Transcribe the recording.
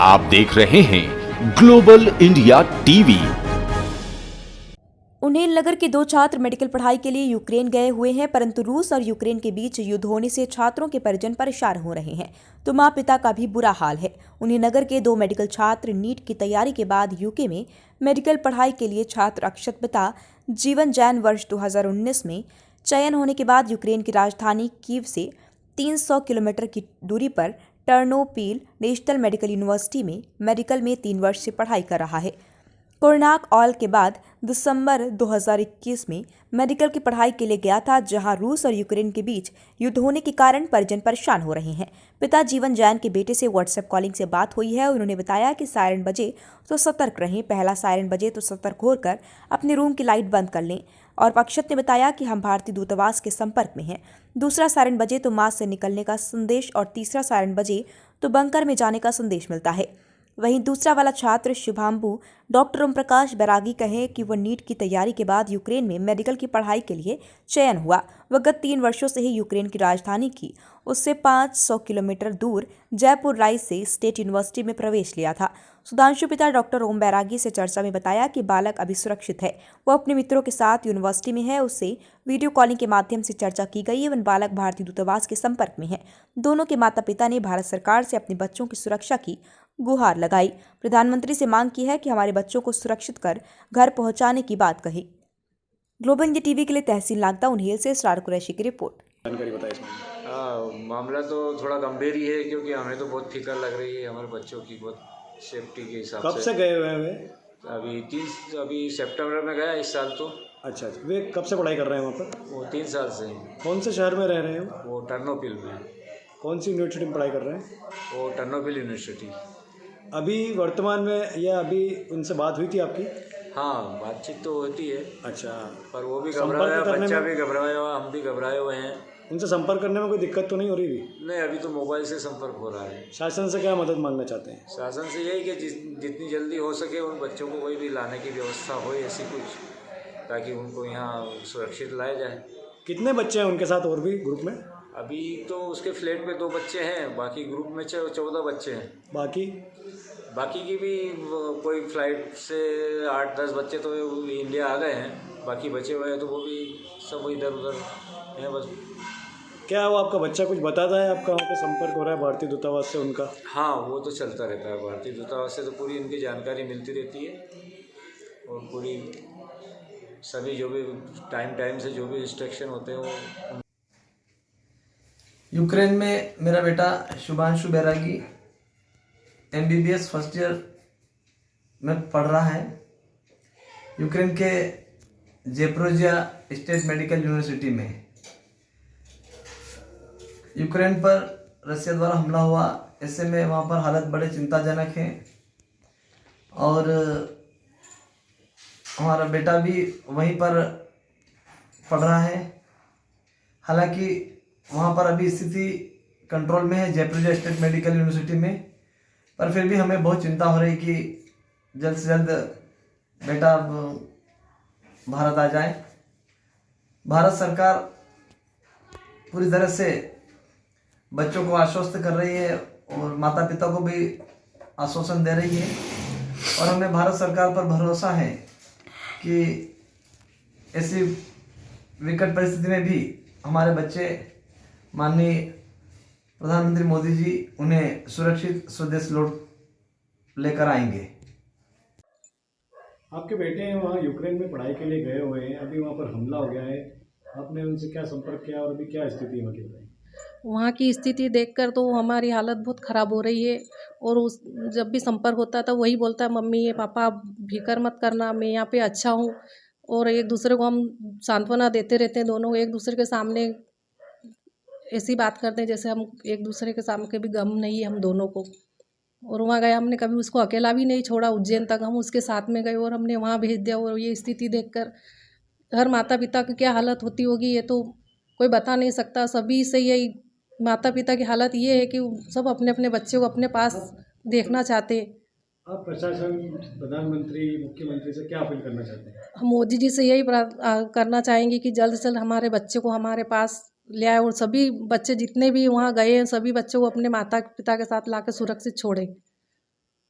आप देख रहे हैं ग्लोबल इंडिया टीवी। उन्हेलनगर के दो छात्र मेडिकल पढ़ाई के लिए यूक्रेन गए हुए हैं, परंतु रूस और यूक्रेन के बीच युद्ध होने से छात्रों के परिजन परेशान हो रहे हैं, तो माँ पिता का भी बुरा हाल है। उन्हेलनगर के दो मेडिकल छात्र नीट की तैयारी के बाद यूके में मेडिकल पढ़ाई के लिए छात्र अक्षत पिता जीवन जैन वर्ष 2019 में चयन होने के बाद यूक्रेन की राजधानी कीव से 300 किलोमीटर की दूरी पर टर्नोपिल नेशनल मेडिकल यूनिवर्सिटी में मेडिकल में 3 वर्ष से पढ़ाई कर रहा है। कोरोनाक ऑल के बाद दिसंबर 2021 में मेडिकल की पढ़ाई के लिए गया था, जहां रूस और यूक्रेन के बीच युद्ध होने के कारण परिजन परेशान हो रहे हैं। पिता जीवन जैन के बेटे से व्हाट्सएप कॉलिंग से बात हुई है। उन्होंने बताया कि सायरन बजे तो सतर्क रहें, पहला सायरन बजे तो सतर्क होकर अपने रूम की लाइट बंद कर लें। और अक्षत ने बताया कि हम भारतीय दूतावास के संपर्क में हैं। दूसरा सायरन बजे तो मास्क से निकलने का संदेश और तीसरा सायरन बजे तो बंकर में जाने का संदेश मिलता है। वहीं दूसरा वाला छात्र शुभांबु डॉक्टर ओम प्रकाश बैरागी कहे कि वह नीट की तैयारी के बाद यूक्रेन में मेडिकल की पढ़ाई के लिए चयन हुआ। वह गत 3 वर्षों से ही यूक्रेन की राजधानी की उससे 500 किलोमीटर दूर जयपुर राइस से स्टेट यूनिवर्सिटी में प्रवेश लिया था। सुधांशु पिता डॉक्टर ओम बैरागी से चर्चा में बताया कि बालक अभी सुरक्षित है, वो अपने मित्रों के साथ यूनिवर्सिटी में है। उससे वीडियो कॉलिंग के माध्यम से चर्चा की गई एवं बालक भारतीय दूतावास के संपर्क में है। दोनों के माता पिता ने भारत सरकार से अपने बच्चों की सुरक्षा की गुहार लगाई। प्रधानमंत्री से मांग की है कि हमारे बच्चों को सुरक्षित कर घर पहुंचाने की बात कही। ग्लोबल इंडिया टीवी के लिए तहसील नागदा उन्हेल से इसरार कुरैशी की रिपोर्ट। जानकारी बताइए इसमें। मामला तो थोड़ा गंभीर ही है, क्योंकि हमें तो बहुत फिक्र लग रही है हमारे बच्चों की, बहुत सेफ्टी के हिसाब से। कब से गए हुए हैं वे? अभी सितंबर में गया इस साल तो। अच्छा, वे कब से पढ़ाई कर रहे हैं वहाँ पर? वो 3 साल से हैं। कौन से शहर में रह रहे हैं वो टर्नोपिल में। कौन सी यूनिवर्सिटी में पढ़ाई कर रहे हैं? वो टर्नोपिल यूनिवर्सिटी। अभी वर्तमान में या अभी उनसे बात हुई थी आपकी? हाँ, बातचीत तो होती है। अच्छा, पर वो भी संपर्क घबराया, करने बच्चा में- भी घबराया हुआ, हम भी घबराए हुए हैं। उनसे संपर्क करने में कोई दिक्कत तो नहीं हो रही भी? नहीं, अभी तो मोबाइल से संपर्क हो रहा है। शासन से क्या मदद मांगना चाहते हैं? शासन से यही कि जितनी जल्दी हो सके उन बच्चों को कोई भी लाने की व्यवस्था हो, ऐसी कुछ, ताकि उनको यहाँ सुरक्षित लाया जाए। कितने बच्चे हैं उनके साथ और भी ग्रुप में? अभी तो उसके फ्लैट में 2 बच्चे हैं, बाकी ग्रुप में 14 बच्चे हैं। बाकी की भी कोई फ्लाइट से 8-10 बच्चे तो इंडिया आ गए हैं, बाकी बचे हुए हैं तो वो भी सब इधर उधर हैं बस। क्या वो आपका बच्चा कुछ बताता है? आपका वहाँ पे संपर्क हो रहा है भारतीय दूतावास से उनका? हाँ, वो तो चलता रहता है। भारतीय दूतावास से तो पूरी इनकी जानकारी मिलती रहती है, और पूरी सभी जो भी टाइम से जो भी इंस्ट्रक्शन होते हैं वो। यूक्रेन में मेरा बेटा शुभांशु बैरागी MBBS फर्स्ट ईयर में पढ़ रहा है, यूक्रेन के जेप्रोजिया स्टेट मेडिकल यूनिवर्सिटी में। यूक्रेन पर रशिया द्वारा हमला हुआ, ऐसे में वहाँ पर हालत बड़े चिंताजनक हैं, और हमारा बेटा भी वहीं पर पढ़ रहा है। हालांकि वहाँ पर अभी स्थिति कंट्रोल में है, जयपुर स्टेट मेडिकल यूनिवर्सिटी में, पर फिर भी हमें बहुत चिंता हो रही कि जल्द से जल्द बेटा भारत आ जाए। भारत सरकार पूरी तरह से बच्चों को आश्वस्त कर रही है और माता पिता को भी आश्वासन दे रही है, और हमें भारत सरकार पर भरोसा है कि ऐसी विकट परिस्थिति में भी हमारे बच्चे, माननीय प्रधानमंत्री मोदी जी उन्हें सुरक्षित स्वदेश लौट लेकर आएंगे। आपके बेटे वहाँ यूक्रेन में पढ़ाई के लिए गए हुए हैं, अभी वहाँ पर हमला हो गया है, आपने उनसे क्या संपर्क किया और अभी क्या स्थिति है वहाँ की? वहाँ की स्थिति देखकर तो हमारी हालत बहुत ख़राब हो रही है, और उस जब भी संपर्क होता है तो वही बोलता है, मम्मी ये पापा आप फिक्र मत करना, मैं यहाँ पे अच्छा हूँ। और एक दूसरे को हम सांत्वना देते रहते हैं, दोनों एक दूसरे के सामने ऐसी बात करते हैं जैसे हम एक दूसरे के सामने कभी गम नहीं है हम दोनों को। और वहाँ गए, हमने कभी उसको अकेला भी नहीं छोड़ा, उज्जैन तक हम उसके साथ में गए और हमने वहाँ भेज दिया। और ये स्थिति देखकर हर माता पिता की क्या हालत होती होगी ये तो कोई बता नहीं सकता। सभी से यही माता पिता की हालत ये है कि सब अपने अपने बच्चे को अपने पास देखना चाहते हैं। आप प्रशासन, प्रधानमंत्री, मुख्यमंत्री से क्या अपील करना चाहते हैं? हम मोदी जी से यही करना चाहेंगे कि जल्द से जल्द हमारे बच्चे को हमारे पास ले आए, और सभी बच्चे जितने भी वहाँ गए हैं सभी बच्चों को अपने माता पिता के साथ लाकर सुरक्षित छोड़ें।